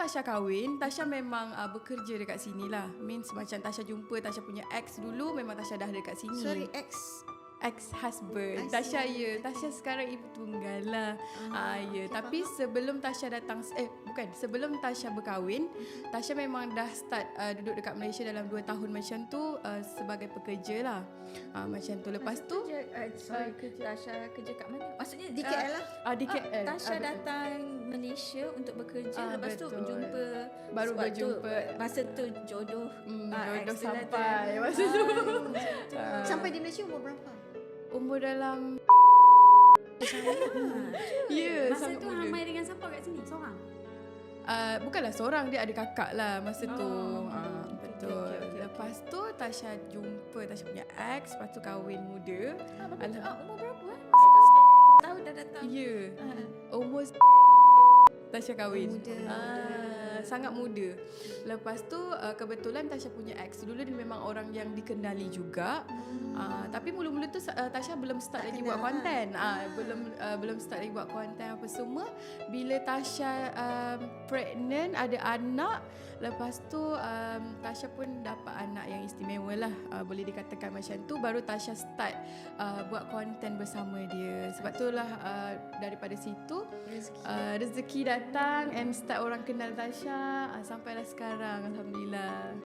Tasha kahwin, Tasha memang bekerja dekat sini lah. Means macam Tasha jumpa Tasha punya ex dulu, memang Tasha dah dekat sini. Sorry, ex-husband. Tasha Tasha sekarang ibu tunggal lah. Tapi sebelum Tasha datang sebelum Tasha berkahwin, Tasha memang dah start duduk dekat Malaysia dalam 2 tahun macam tu sebagai pekerja lah. Macam tu. Lepas tu Tasha kerja kat mana? Maksudnya di KL lah. di KL. Tasha datang Malaysia untuk bekerja, lepas tu betul. jumpa, Baru berjumpa. masa tu jodoh jodoh ex tu sampai datang. masa tu. Sampai di Malaysia umur berapa? Umur dalam Masa sangat tu muda. Hamai dengan siapa kat sini? Seorang? Bukanlah seorang, dia ada kakak lah masa tu. Betul. okey. Lepas tu Tasha jumpa Tasha punya ex, lepas tu kahwin muda. Umur berapa? Masa kau tahu dah datang? Ya. Umur Tasha kahwin. Muda. Sangat muda. Lepas tu kebetulan Tasha punya ex dulu dia memang orang yang dikenali juga. Tapi mula-mula tu Tasha belum start lagi buat konten. Belum start lagi buat konten apa semua. Bila Tasha pregnant, ada anak, lepas tu Tasha pun dapat anak yang istimewa lah. Boleh dikatakan macam tu. Baru Tasha start buat konten bersama dia. Sebab itulah daripada situ rezeki datang and start orang kenal Tasha sampailah sekarang, alhamdulillah.